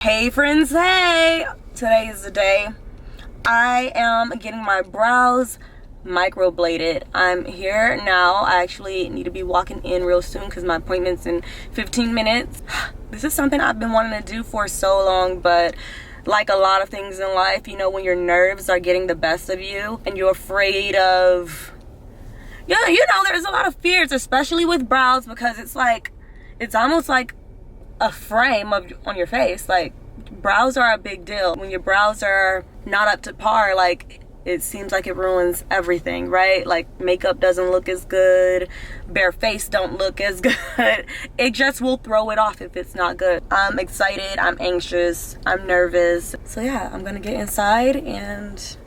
Hey friends, hey! Today is the day. I am getting my brows microbladed. I'm here now. I actually need to be walking in real soon because my appointment's in 15 minutes. This is something I've been wanting to do for so long, but like a lot of things in life, you know, when your nerves are getting the best of you and you're afraid of, yeah, you know, there's a lot of fears, especially with brows, because it's almost like a frame on your face. Like, brows are a big deal. When your brows are not up to par, like, it seems like it ruins everything, right? Like, makeup doesn't look as good, bare face don't look as good. It just will throw it off if it's not good. I'm excited, I'm anxious, I'm nervous. So yeah, I'm gonna get inside and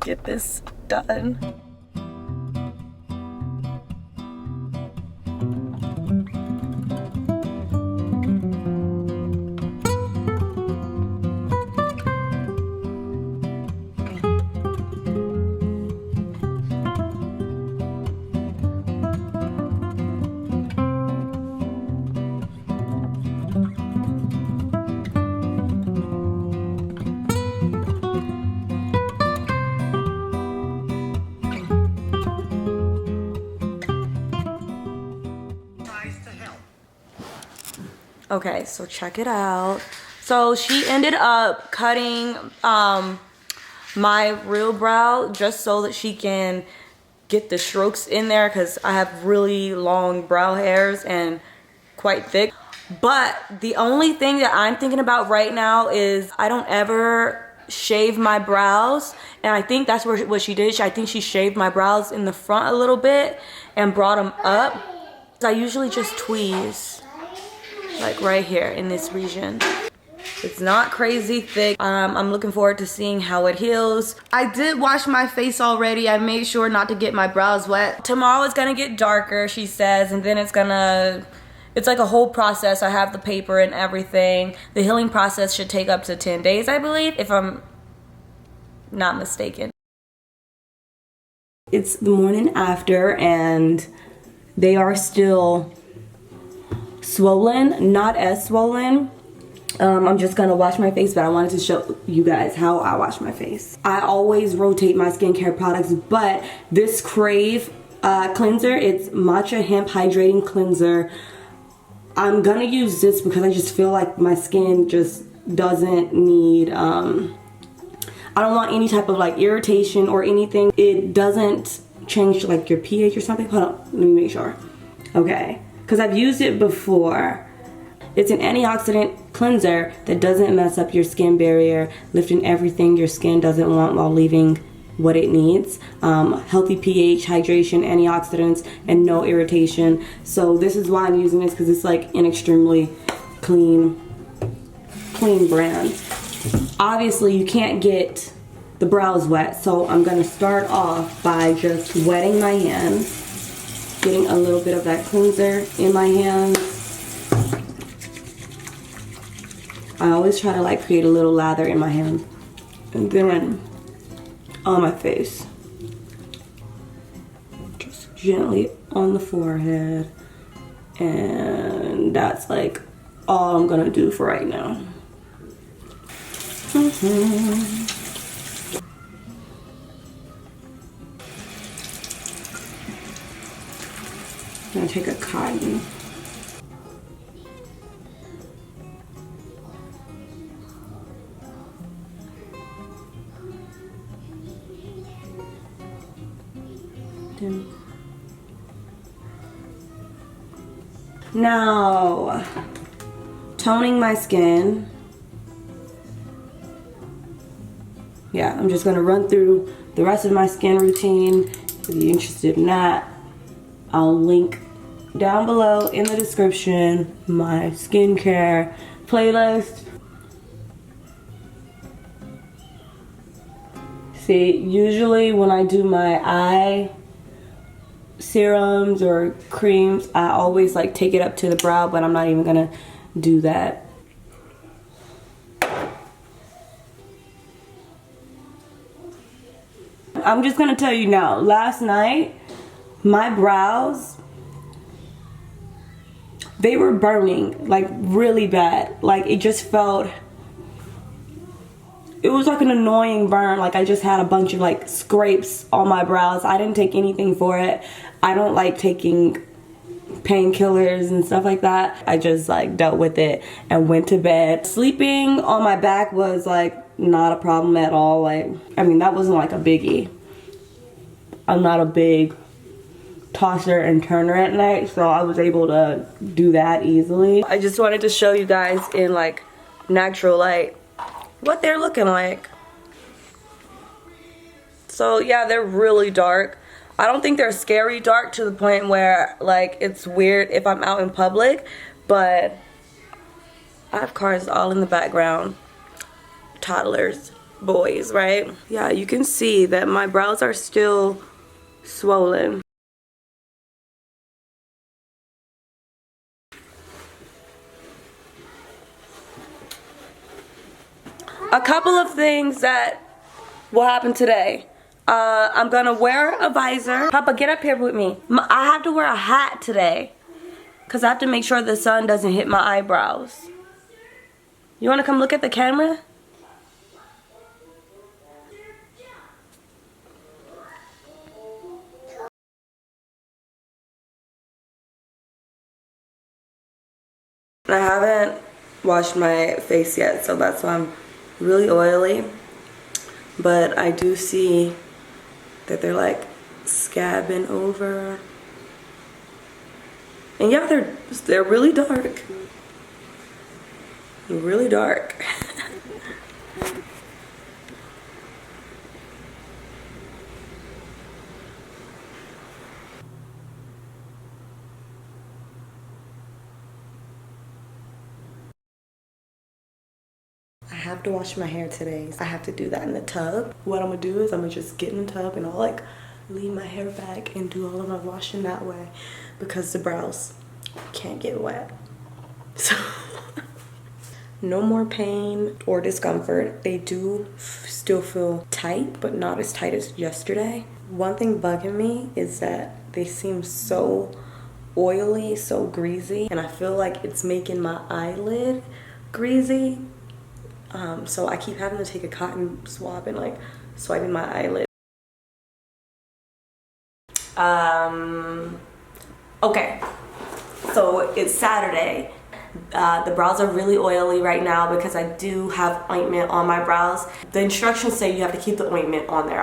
get this done. Okay, so check it out. So she ended up cutting my real brow just so that she can get the strokes in there, because I have really long brow hairs and quite thick. But the only thing that I'm thinking about right now is I don't ever shave my brows, and I think that's what she did. I think she shaved my brows in the front a little bit and brought them up. I usually just tweeze, like right here in this region. It's not crazy thick. I'm looking forward to seeing how it heals. I did wash my face already. I made sure not to get my brows wet. Tomorrow it's gonna get darker, she says, and then it's like a whole process. I have the paper and everything. The healing process should take up to 10 days, I believe, if I'm not mistaken. It's the morning after and they are still swollen, not as swollen. I'm just gonna wash my face, but I wanted to show you guys how I wash my face. I always rotate my skincare products, but this Crave cleanser, it's matcha hemp hydrating cleanser. I'm gonna use this because I just feel like my skin just doesn't need, I don't want any type of like irritation or anything. It doesn't change like your pH or something. Hold on, let me make sure. Okay, because I've used it before. It's an antioxidant cleanser that doesn't mess up your skin barrier, lifting everything your skin doesn't want while leaving what it needs. Healthy pH, hydration, antioxidants, and no irritation. So this is why I'm using this, because it's like an extremely clean brand. Obviously you can't get the brows wet, so I'm gonna start off by just wetting my hands, getting a little bit of that cleanser in my hands. I always try to like create a little lather in my hand, and then on my face, just gently on the forehead, and that's like all I'm gonna do for right now. I'm gonna take a cotton. Now, toning my skin. Yeah, I'm just gonna run through the rest of my skin routine. If you're interested in that, I'll link down below in the description my skincare playlist. See, usually when I do my eye serums or creams, I always like take it up to the brow, but I'm not even gonna do that. I'm just gonna tell you now, last night my brows they were burning like really bad. Like it just felt, it was like an annoying burn. Like I just had a bunch of like scrapes on my brows. I didn't take anything for it. I don't like taking painkillers and stuff like that. I just like dealt with it and went to bed. Sleeping on my back was like not a problem at all. Like, I mean, that wasn't like a biggie. I'm not a big tosser and turner at night, so I was able to do that easily. I just wanted to show you guys in like natural light what they're looking like. So yeah, they're really dark. I don't think they're scary dark to the point where like it's weird if I'm out in public, but I have cars all in the background, toddlers, boys, right? Yeah, you can see that my brows are still swollen. A couple of things that will happen today. I'm gonna wear a visor. Papa, get up here with me. I have to wear a hat today because I have to make sure the sun doesn't hit my eyebrows. You wanna come look at the camera? I haven't washed my face yet, so that's why I'm really oily. But I do see that they're like scabbing over. And yeah, they're really dark. Really dark. I have to wash my hair today. I have to do that in the tub. What I'm gonna do is I'm gonna just get in the tub and I'll like leave my hair back and do all of my washing that way because the brows can't get wet. So no more pain or discomfort. They do still feel tight, but not as tight as yesterday. One thing bugging me is that they seem so oily, so greasy, and I feel like it's making my eyelid greasy. So I keep having to take a cotton swab and like swiping my eyelid. Okay, so it's Saturday. The brows are really oily right now because I do have ointment on my brows. The instructions say you have to keep the ointment on there.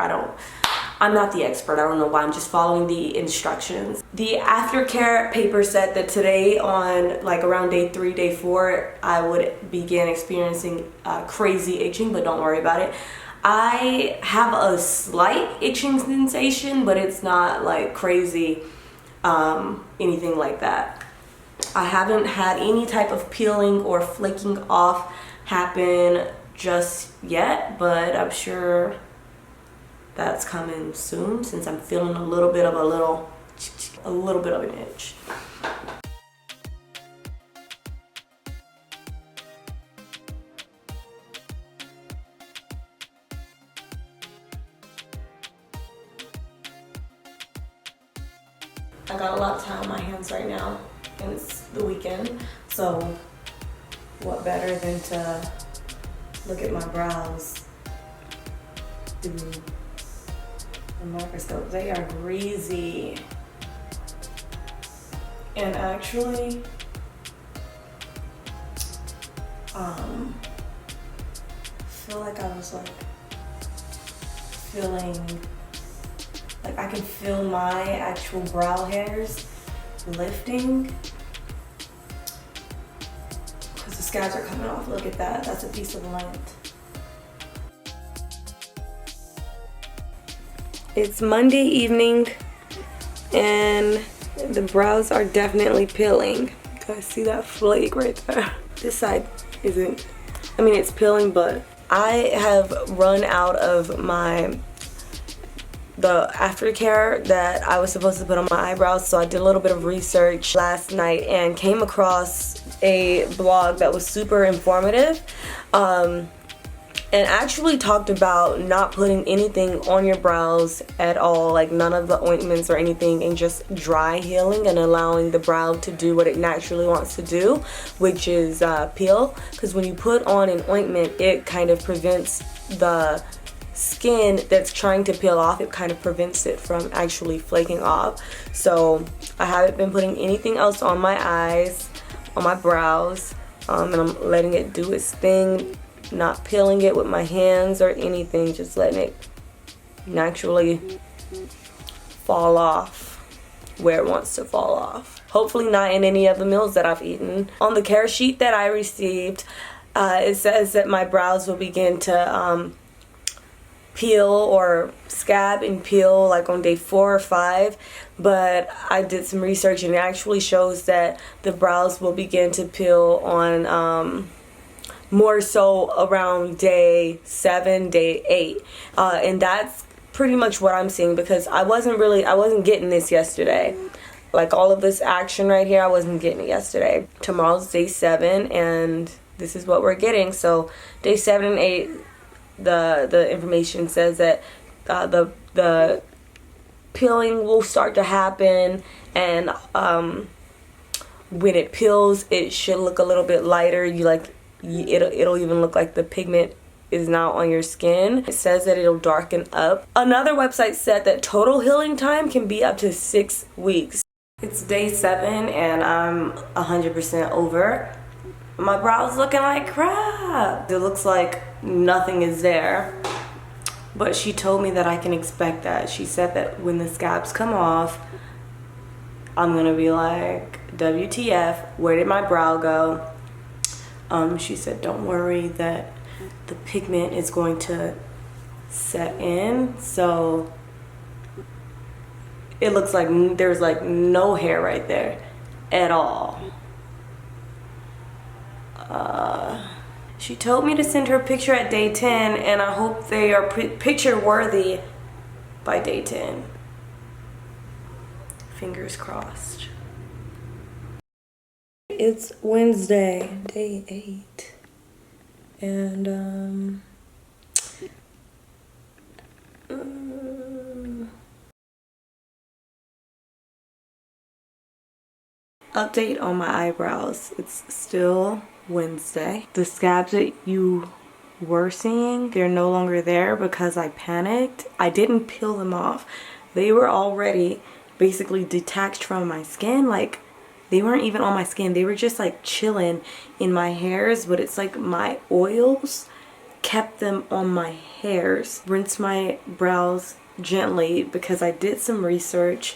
I'm not the expert. I don't know why. I'm just following the instructions. The aftercare paper said that today on like around day 3, day 4, I would begin experiencing crazy itching, but don't worry about it. I have a slight itching sensation, but it's not like crazy, anything like that. I haven't had any type of peeling or flaking off happen just yet, but I'm sure that's coming soon since I'm feeling a little bit of an itch. I got a lot of time on my hands right now and it's the weekend, so what better than to look at my brows through the microscope. They are greasy. And actually, feel like I was like feeling, like I can feel my actual brow hairs lifting because the scabs are coming off. Look at that, that's a piece of lint. It's Monday evening and the brows are definitely peeling. You guys see that flake right there? This side isn't, I mean it's peeling, but I have run out of the aftercare that I was supposed to put on my eyebrows, so I did a little bit of research last night and came across a blog that was super informative. And and actually talked about not putting anything on your brows at all, like none of the ointments or anything, and just dry healing and allowing the brow to do what it naturally wants to do, which is peel. Because when you put on an ointment, it kind of prevents the skin that's trying to peel off, it kind of prevents it from actually flaking off. So I haven't been putting anything else on my eyes, on my brows, and I'm letting it do its thing, not peeling it with my hands or anything, just letting it naturally fall off where it wants to fall off. Hopefully not in any of the meals that I've eaten. On the care sheet that I received, it says that my brows will begin to peel or scab and peel like on day 4 or 5, but I did some research and it actually shows that the brows will begin to peel on more so around day 7, day 8, and that's pretty much what I'm seeing, because I wasn't getting this yesterday. Like all of this action right here, I wasn't getting it yesterday. Tomorrow's day 7 and this is what we're getting. So day 7 and 8, the information says that the peeling will start to happen, and when it peels, it should look a little bit lighter. It'll even look like the pigment is now on your skin. It says that it'll darken up. Another website said that total healing time can be up to 6 weeks. It's day 7 and I'm 100% over. My brow's looking like crap. It looks like nothing is there. But she told me that I can expect that. She said that when the scabs come off, I'm gonna be like, WTF, where did my brow go? She said, don't worry, that the pigment is going to set in. So it looks like there's like no hair right there at all. She told me to send her a picture at day 10, and I hope they are picture worthy by day 10. Fingers crossed. It's Wednesday, day 8, and update on my eyebrows. It's still Wednesday. The scabs that you were seeing, they're no longer there because I panicked. I didn't peel them off. They were already basically detached from my skin. Like, they weren't even on my skin. They were just like chilling in my hairs, but it's like my oils kept them on my hairs. Rinse my brows gently because I did some research,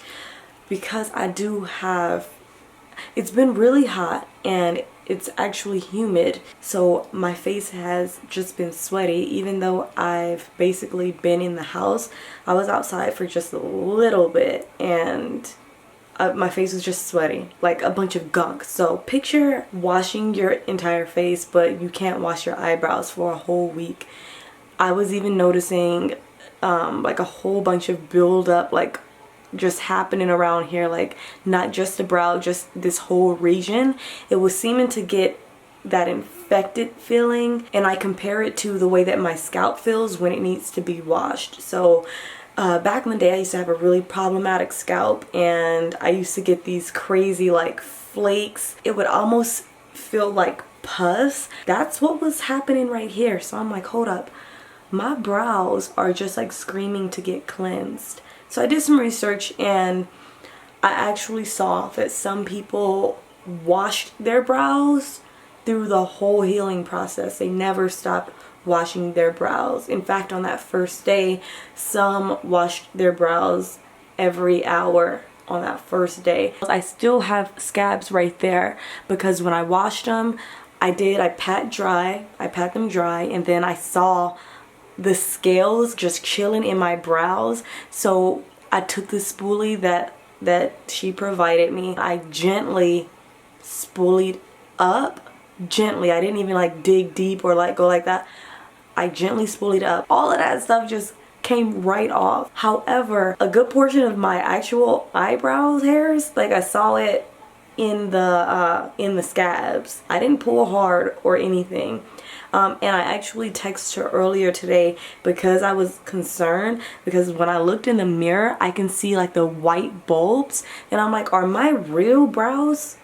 because I do have, it's been really hot and it's actually humid, so my face has just been sweaty. Even though I've basically been in the house, I was outside for just a little bit and my face was just sweaty, like a bunch of gunk. So picture washing your entire face, but you can't wash your eyebrows for a whole week. I was even noticing like a whole bunch of buildup, like just happening around here, like not just the brow, just this whole region. It was seeming to get that infected feeling, and I compare it to the way that my scalp feels when it needs to be washed. So back in the day, I used to have a really problematic scalp, and I used to get these crazy like flakes. It would almost feel like pus. That's what was happening right here. So I'm like, hold up, my brows are just like screaming to get cleansed. So I did some research, and I actually saw that some people washed their brows through the whole healing process. They never stopped washing their brows. In fact, on that first day, some washed their brows every hour on that first day. I still have scabs right there because when I washed them, I pat them dry, and then I saw the scales just chilling in my brows. So I took the spoolie that she provided me. I gently spoolied up. Gently. I didn't even like dig deep or like go like that. I gently spoolied up. All of that stuff just came right off. However, a good portion of my actual eyebrows hairs, like I saw it in the scabs. I didn't pull hard or anything. And I actually texted her earlier today because I was concerned, because when I looked in the mirror I can see like the white bulbs, and I'm like, are my real brows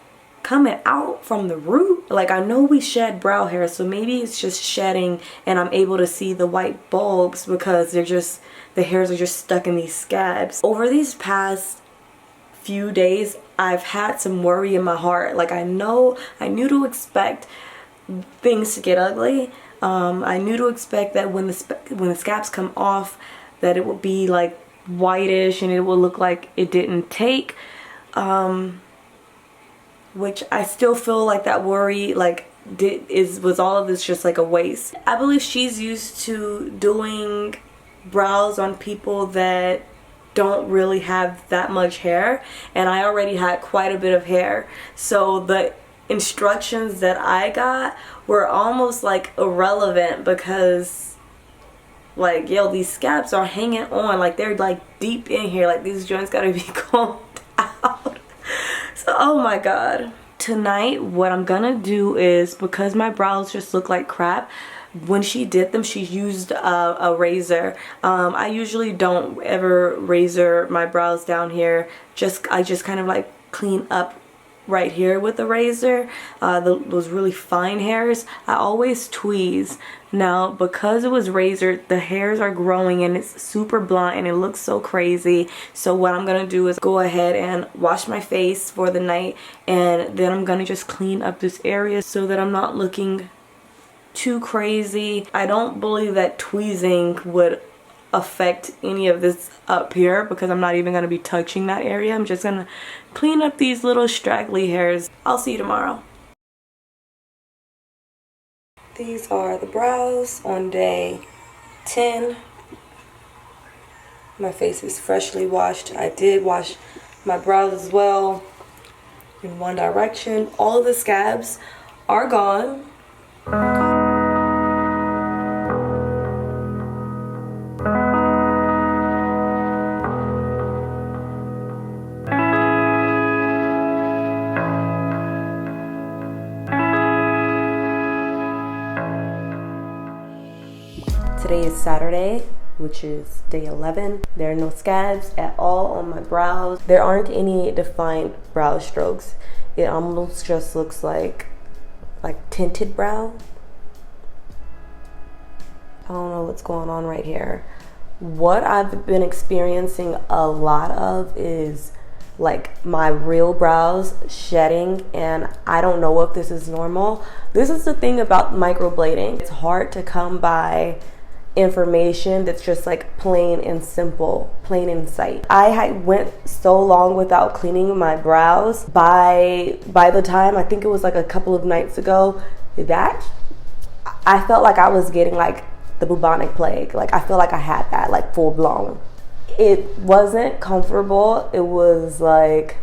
coming out from the root? Like, I know we shed brow hair, so maybe it's just shedding and I'm able to see the white bulbs because the hairs are just stuck in these scabs. Over these past few days I've had some worry in my heart. Like, I knew to expect things to get ugly. I knew to expect that when the scabs come off that it would be like whitish and it will look like it didn't take, which I still feel like that worry was all of this just like a waste. I believe she's used to doing brows on people that don't really have that much hair, and I already had quite a bit of hair, so the instructions that I got were almost like irrelevant because, like, yo, these scabs are hanging on, like they're like deep in here, like these joints gotta be combed out. So, oh my god. Tonight what I'm gonna do is, because my brows just look like crap, when she did them she used a razor. I usually don't ever razor my brows down here. I just kind of like clean up right here with the razor. Those really fine hairs I always tweeze. Now because it was razored, the hairs are growing and it's super blunt and it looks so crazy. So what I'm gonna do is go ahead and wash my face for the night, and then I'm gonna just clean up this area so that I'm not looking too crazy. I don't believe that tweezing would affect any of this up here because I'm not even going to be touching that area. I'm just going to clean up these little straggly hairs. I'll see you tomorrow. These are the brows on day 10. My face is freshly washed. I did wash my brows as well in one direction. All of the scabs are gone. Today is Saturday, which is day 11. There are no scabs at all on my brows. There aren't any defined brow strokes. It almost just looks like tinted brow. I don't know what's going on right here. What I've been experiencing a lot of is like my real brows shedding, and I don't know if this is normal. This is the thing about microblading. It's hard to come by information that's just like plain and simple, plain in sight. I went so long without cleaning my brows. By the time, I think it was like a couple of nights ago, that I felt like I was getting like the bubonic plague. Like, I feel like I had that like full blown. It wasn't comfortable. It was like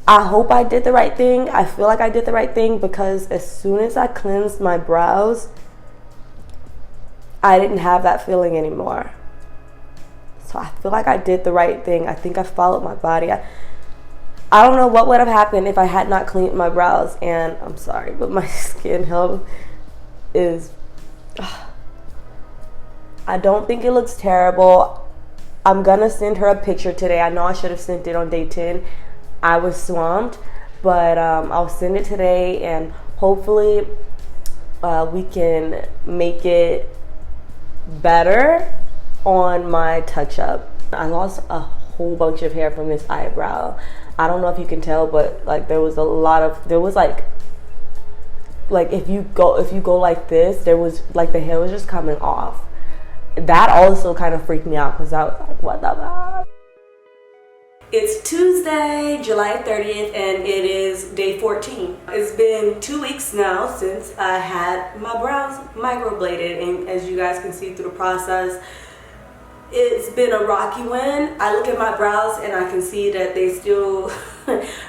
I hope I did the right thing. I feel like I did the right thing because as soon as I cleansed my brows, I didn't have that feeling anymore. So I feel like I did the right thing. I think I followed my body. I don't know what would have happened if I had not cleaned my brows. And I'm sorry, but my skin health is... I don't think it looks terrible. I'm gonna send her a picture today. I know I should have sent it on day 10. I was swamped, but I'll send it today, and hopefully we can make it better on my touch-up. I lost a whole bunch of hair from this eyebrow. I don't know if you can tell, but like there was like if you go like this, there was like the hair was just coming off. That also kind of freaked me out because I was like, what the fuck? It's Tuesday, July 30th, and it is day 14. It's been 2 weeks now since I had my brows microbladed, and as you guys can see through the process, it's been a rocky one. I look at my brows and I can see that they still,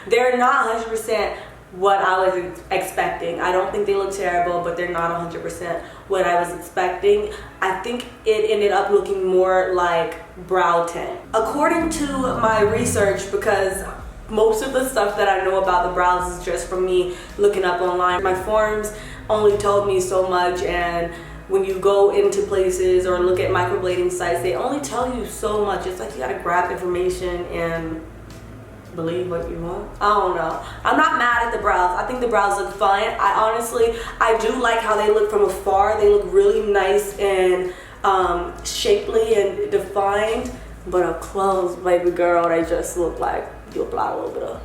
they're not 100% what I was expecting. I don't think they look terrible, but they're not 100% what I was expecting. I think it ended up looking more like brow tint. According to my research, because most of the stuff that I know about the brows is just from me looking up online. My forums only told me so much, and when you go into places or look at microblading sites, they only tell you so much. It's like you gotta grab information and believe what you want. I don't know. I'm not mad at the brows. I think the brows look fine. I do like how they look from afar. They look really nice and shapely and defined, but up close, baby girl, they just look like you apply a little bit of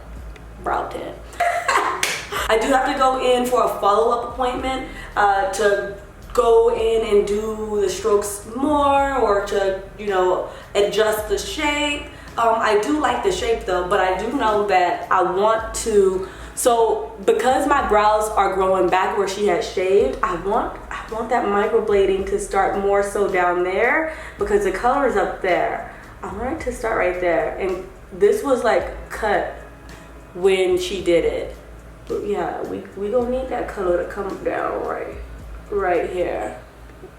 brow tint. I do have to go in for a follow-up appointment to go in and do the strokes more, or to, you know, adjust the shape. I do like the shape though, but I do know that I want to, so because my brows are growing back where she has shaved, I want that microblading to start more so down there, because the color is up there. I want it to start right there, and this was like cut when she did it. But yeah, we gonna need that color to come down right here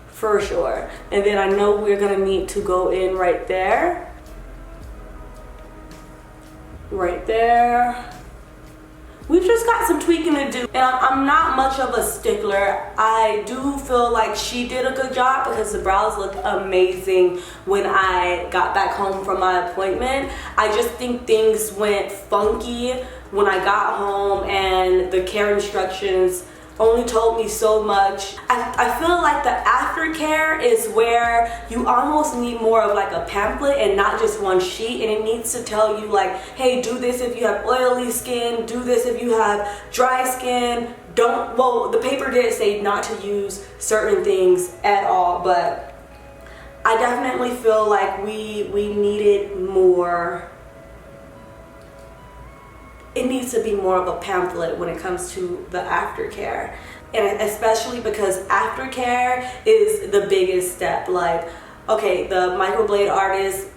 for sure. And then I know we're gonna need to go in right there. Right there. We've just got some tweaking to do, and I'm not much of a stickler. I do feel like she did a good job because the brows look amazing when I got back home from my appointment. I just think things went funky when I got home, and the care instructions only told me so much. I feel like the aftercare is where you almost need more of like a pamphlet and not just one sheet, and it needs to tell you like, hey, do this if you have oily skin, do this if you have dry skin. Don't, well, the paper did say not to use certain things at all, but I definitely feel like we needed more. It needs to be more of a pamphlet when it comes to the aftercare, and especially because aftercare is the biggest step. Like, okay, the microblade artist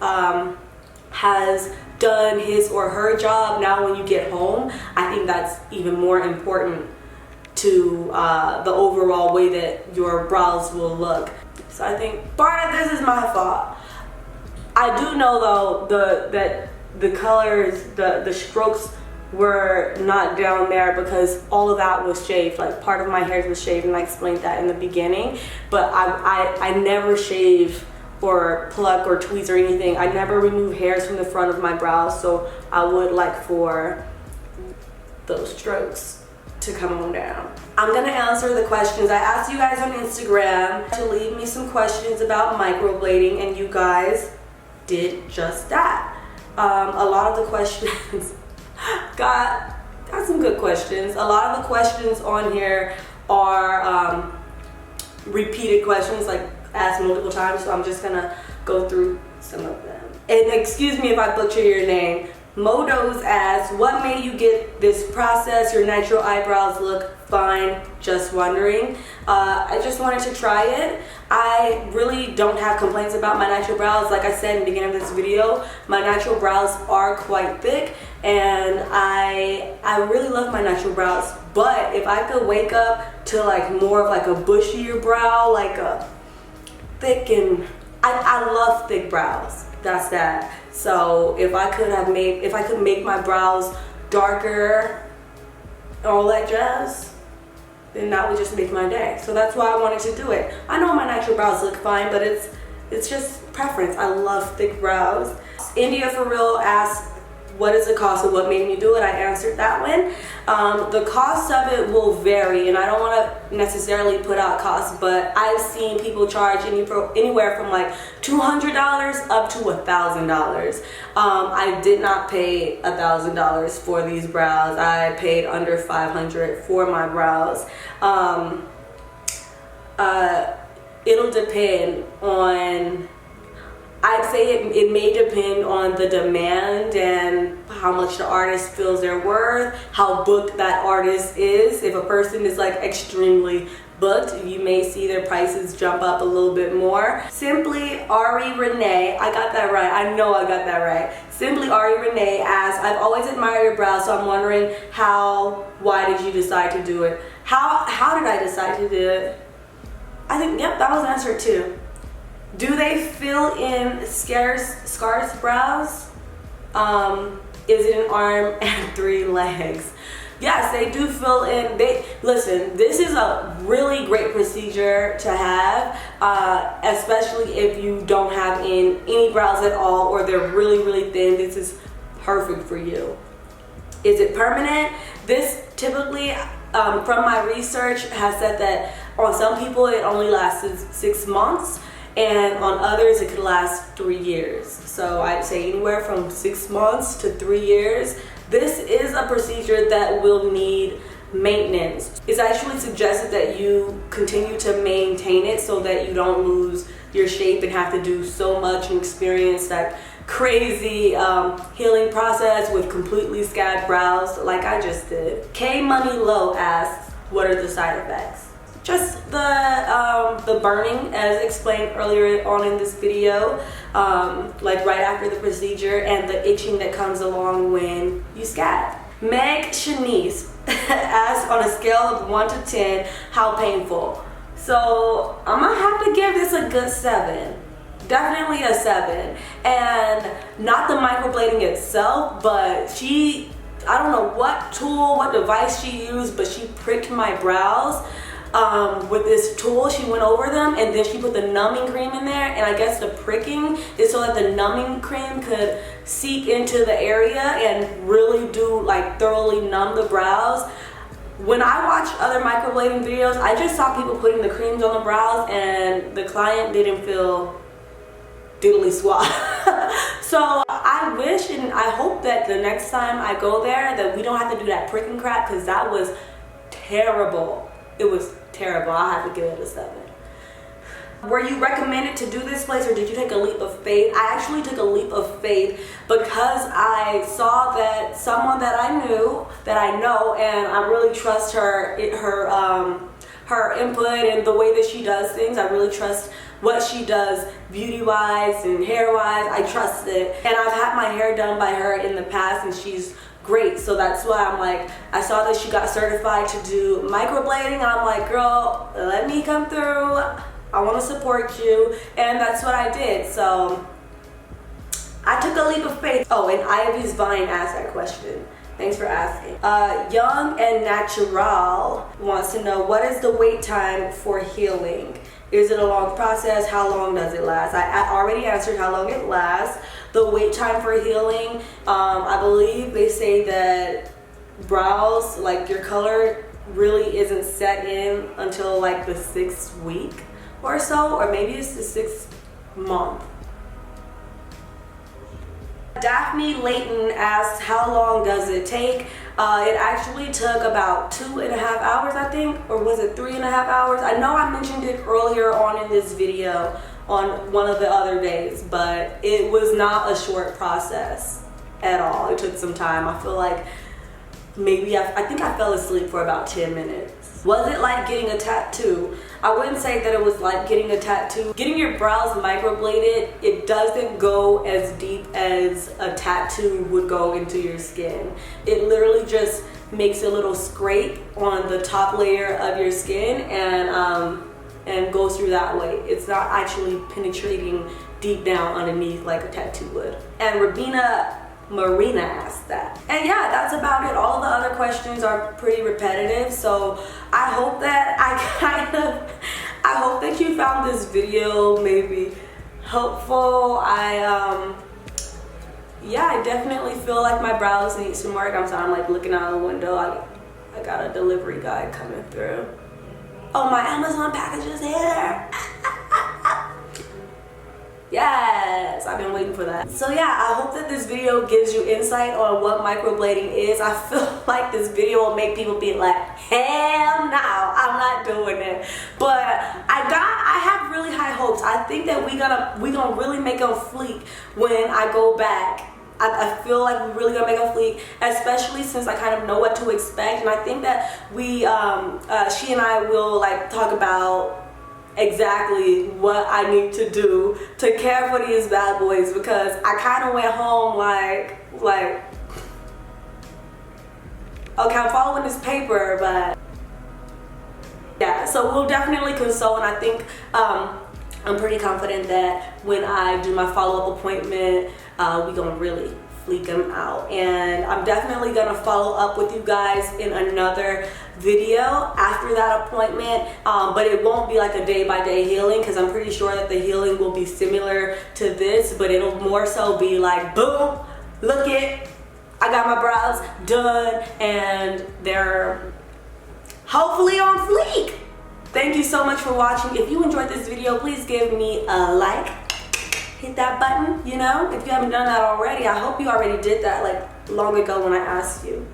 has done his or her job. Now when you get home, I think that's even more important to the overall way that your brows will look. So I think part of this is my fault. I do know though that the colors, the strokes were not down there because all of that was shaved. Like part of my hair was shaved, and I explained that in the beginning. But I never shave or pluck or tweeze or anything. I never remove hairs from the front of my brows, so I would like for those strokes to come on down. I'm gonna answer the questions. I asked you guys on Instagram to leave me some questions about microblading, and you guys did just that. A lot of the questions got some good questions. A lot of the questions on here are repeated questions, like asked multiple times, so I'm just gonna go through some of them. And excuse me if I butcher your name. Modos asks, what made you get this process? Your natural eyebrows look fine, just wondering. I just wanted to try it. I really don't have complaints about my natural brows. Like I said in the beginning of this video, my natural brows are quite thick, and I really love my natural brows. But if I could wake up to like more of like a bushier brow, like a thick, and I love thick brows. That's that. So if I could make my brows darker, all that jazz, then that would just make my day. So that's why I wanted to do it. I know my natural brows look fine, but it's just preference. I love thick brows. India for real asks, what is the cost of what made me do it? I answered that one. The cost of it will vary, and I don't want to necessarily put out costs, but I've seen people charge anywhere from like $200 up to $1,000. I did not pay $1,000 for these brows. I paid under $500 for my brows. It'll depend on, I'd say it may depend on the demand and how much the artist feels they're worth, how booked that artist is. If a person is like extremely booked, you may see their prices jump up a little bit more. Simply Ari Renee, I got that right. I know I got that right. Simply Ari Renee asks, I've always admired your brows, so I'm wondering why did you decide to do it? How did I decide to do it? I think, yep, that was answered too. Do they fill in scarce brows? Is it an arm and 3 legs? Yes, they do fill in. Listen, this is a really great procedure to have, especially if you don't have any brows at all or they're really, really thin. This is perfect for you. Is it permanent? This typically, from my research, has said that on some people it only lasts 6 months, and on others it could last 3 years. So I'd say anywhere from 6 months to 3 years. This is a procedure that will need maintenance. It's actually suggested that you continue to maintain it so that you don't lose your shape and have to do so much and experience that crazy healing process with completely scabbed brows like I just did. K Money Low asks, what are the side effects? Just the burning, as explained earlier on in this video, like right after the procedure, and the itching that comes along when you scab. Meg Shanice asks, on a scale of 1 to 10, how painful? So I'm gonna have to give this a good 7. Definitely a 7. And not the microblading itself, but I don't know what tool, what device she used, but she pricked my brows with this tool. She went over them and then she put the numbing cream in there, and I guess the pricking is so that the numbing cream could seep into the area and really do like thoroughly numb the brows. When I watch other microblading videos, I just saw people putting the creams on the brows and the client didn't feel diddly squat. So I wish and I hope that the next time I go there that we don't have to do that pricking crap, because that was terrible. It was terrible. I have to give it a 7. Were you recommended to do this place, or did you take a leap of faith? I actually took a leap of faith because I saw that someone that I know, and I really trust her input and the way that she does things. I really trust what she does beauty-wise and hair-wise. I trust it. And I've had my hair done by her in the past, and she's great. So that's why I'm like, I saw that she got certified to do microblading, and I'm like, girl, let me come through. I want to support you. And that's what I did. So I took a leap of faith. Oh, and Ivy's Vine asked that question. Thanks for asking. Young and Natural wants to know, what is the wait time for healing? Is it a long process? How long does it last? I already answered how long it lasts. The wait time for healing, I believe they say that brows, like your color really isn't set in until like the 6th week or so, or maybe it's the 6th month. Daphne Layton asks, how long does it take? It actually took about 2.5 hours, I think, or was it 3.5 hours? I know I mentioned it earlier on in this video on one of the other days, but it was not a short process at all. It took some time. I feel like maybe I think I fell asleep for about 10 minutes. Was it like getting a tattoo? I wouldn't say that it was like getting a tattoo. Getting your brows microbladed, it doesn't go as deep as a tattoo would go into your skin. It literally just makes a little scrape on the top layer of your skin and goes through that way. It's not actually penetrating deep down underneath like a tattoo would. And Marina asked that. And yeah, that's about it. All the other questions are pretty repetitive, so I hope that I hope that you found this video maybe helpful. Yeah, I definitely feel like my brows need some work. I'm like looking out the window. I got a delivery guy coming through. Oh, my Amazon package is here. Yes, I've been waiting for that. So yeah, I hope that this video gives you insight on what microblading is. I feel like this video will make people be like, hell no, I'm not doing it. But I have really high hopes. I think that we gonna really make a fleek when I go back. I feel like we're really gonna make a fleek, especially since I kind of know what to expect. And I think that she and I will like talk about exactly what I need to do to care for these bad boys, because I kind of went home like okay, I'm following this paper, but yeah, so we'll definitely consult. And I think I'm pretty confident that when I do my follow-up appointment, we're gonna really fleek them out. And I'm definitely gonna follow up with you guys in another video after that appointment, but it won't be like a day-by-day healing, because I'm pretty sure that the healing will be similar to this, but it'll more so be like, boom, look it, I got my brows done and they're hopefully on fleek. Thank you so much for watching. If you enjoyed this video, please give me a like, hit that button, you know, if you haven't done that already. I hope you already did that like long ago when I asked you.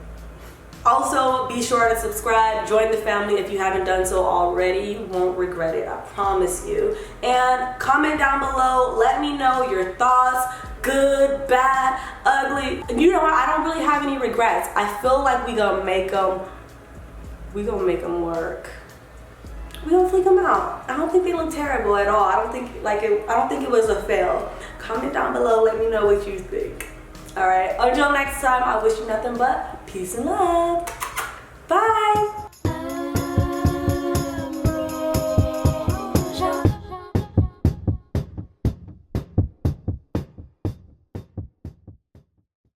Also, be sure to subscribe, join the family if you haven't done so already. You won't regret it, I promise you. And comment down below, let me know your thoughts, good, bad, ugly. You know what, I don't really have any regrets. I feel like we gonna make them work. We gonna fleek them out. I don't think they look terrible at all. I don't think it was a fail. Comment down below, let me know what you think. All right, until next time, I wish you nothing but peace and love.